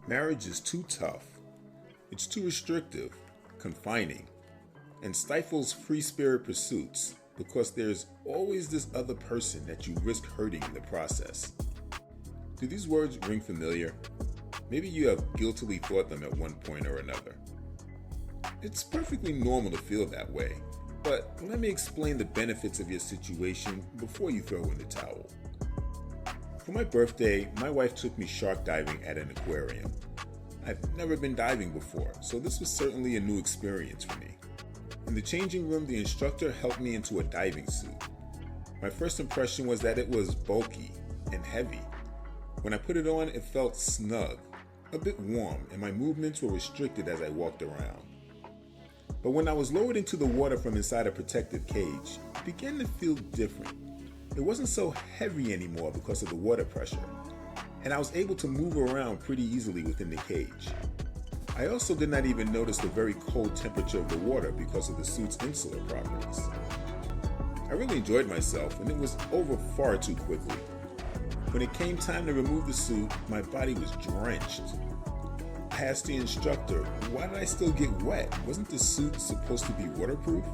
Marriage is too tough. It's too restrictive, confining, and stifles free spirit pursuits because there's always this other person that you risk hurting in the process. Do these words ring familiar? Maybe you have guiltily thought them at one point or another. It's perfectly normal to feel that way, but let me explain the benefits of your situation before you throw in the towel. For my birthday, my wife took me shark diving at an aquarium. I've never been diving before, so this was certainly a new experience for me. In the changing room, the instructor helped me into a diving suit. My first impression was that it was bulky and heavy. When I put it on, it felt snug, a bit warm, and my movements were restricted as I walked around. But when I was lowered into the water from inside a protective cage, it began to feel different. It wasn't so heavy anymore because of the water pressure, and I was able to move around pretty easily within the cage. I also did not even notice the very cold temperature of the water because of the suit's insular properties. I really enjoyed myself, and it was over far too quickly. When it came time to remove the suit, my body was drenched. I asked the instructor, why did I still get wet? Wasn't the suit supposed to be waterproof?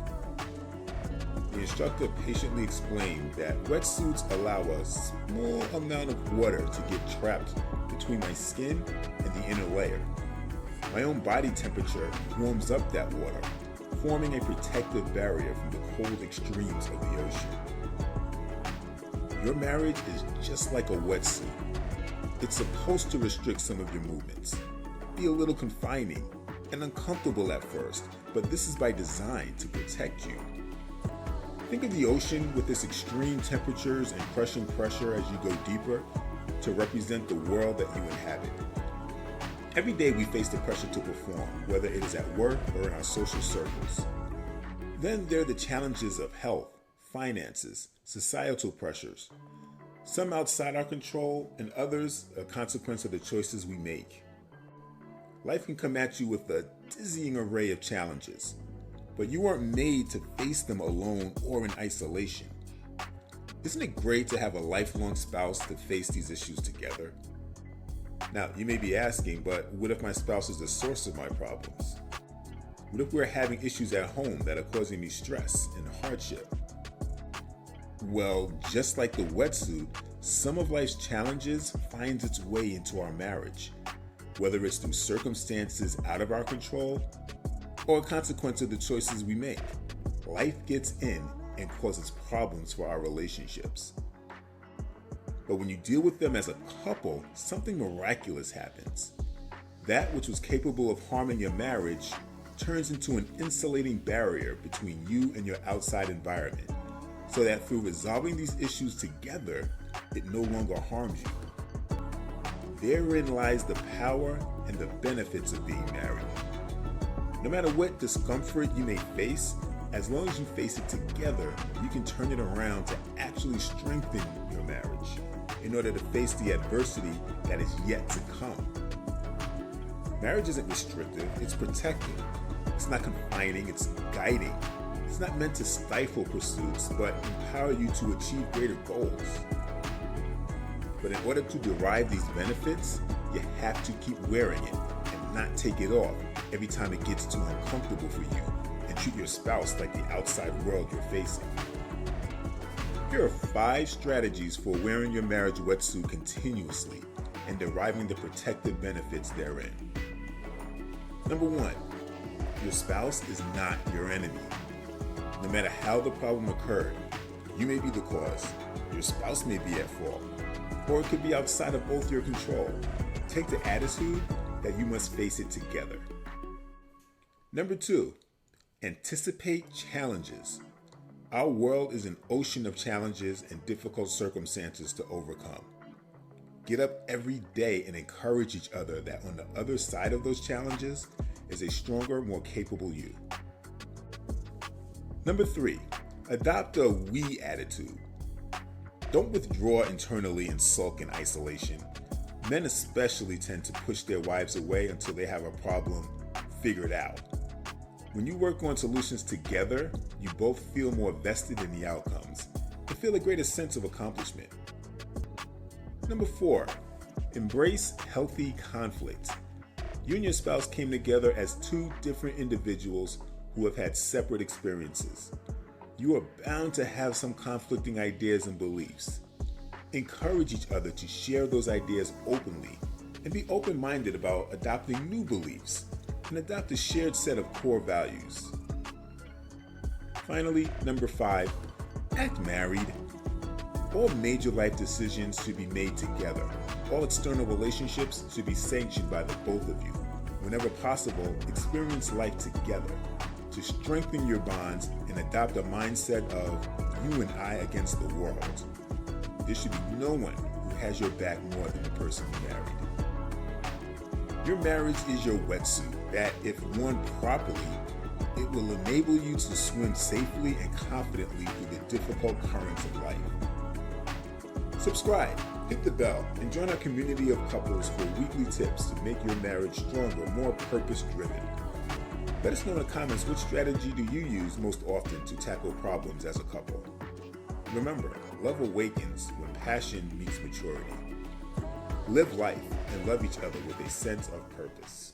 The instructor patiently explained that wetsuits allow a small amount of water to get trapped between my skin and the inner layer. My own body temperature warms up that water, forming a protective barrier from the cold extremes of the ocean. Your marriage is just like a wetsuit. It's supposed to restrict some of your movements, be a little confining and uncomfortable at first, but this is by design to protect you. Think of the ocean with its extreme temperatures and crushing pressure as you go deeper to represent the world that you inhabit. Every day we face the pressure to perform, whether it is at work or in our social circles. Then there are the challenges of health, finances, societal pressures, some outside our control and others a consequence of the choices we make. Life can come at you with a dizzying array of challenges, but you weren't made to face them alone or in isolation. Isn't it great to have a lifelong spouse to face these issues together? Now, you may be asking, but what if my spouse is the source of my problems? What if we're having issues at home that are causing me stress and hardship? Well, just like the wetsuit, some of life's challenges finds its way into our marriage, whether it's through circumstances out of our control or a consequence of the choices we make. Life gets in and causes problems for our relationships. But when you deal with them as a couple, something miraculous happens. That which was capable of harming your marriage turns into an insulating barrier between you and your outside environment, so that through resolving these issues together, it no longer harms you. Therein lies the power and the benefits of being married. No matter what discomfort you may face, as long as you face it together, you can turn it around to actually strengthen your marriage in order to face the adversity that is yet to come. Marriage isn't restrictive, it's protective. It's not confining, it's guiding. It's not meant to stifle pursuits, but empower you to achieve greater goals. But in order to derive these benefits, you have to keep wearing it and not take it off every time it gets too uncomfortable for you, and treat your spouse like the outside world you're facing. Here are 5 strategies for wearing your marriage wetsuit continuously and deriving the protective benefits therein. Number 1, your spouse is not your enemy. No matter how the problem occurred, you may be the cause, your spouse may be at fault, or it could be outside of both your control. Take the attitude that you must face it together. Number 2, anticipate challenges. Our world is an ocean of challenges and difficult circumstances to overcome. Get up every day and encourage each other that on the other side of those challenges is a stronger, more capable you. Number 3, adopt a we attitude. Don't withdraw internally and sulk in isolation. Men especially tend to push their wives away until they have a problem figured out. When you work on solutions together, you both feel more vested in the outcomes and feel a greater sense of accomplishment. Number 4, Embrace healthy conflict. You and your spouse came together as two different individuals who have had separate experiences. You are bound to have some conflicting ideas and beliefs. Encourage each other to share those ideas openly and be open-minded about adopting new beliefs and adopt a shared set of core values. Finally, number 5, act married. All major life decisions should be made together. All external relationships should be sanctioned by the both of you. Whenever possible, experience life together to strengthen your bonds and adopt a mindset of you and I against the world. There should be no one who has your back more than the person you married. Your marriage is your wetsuit that, if worn properly, it will enable you to swim safely and confidently through the difficult currents of life. Subscribe, hit the bell, and join our community of couples for weekly tips to make your marriage stronger, more purpose-driven. Let us know in the comments which strategy do you use most often to tackle problems as a couple. Remember, love awakens when passion meets maturity. Live life and love each other with a sense of purpose.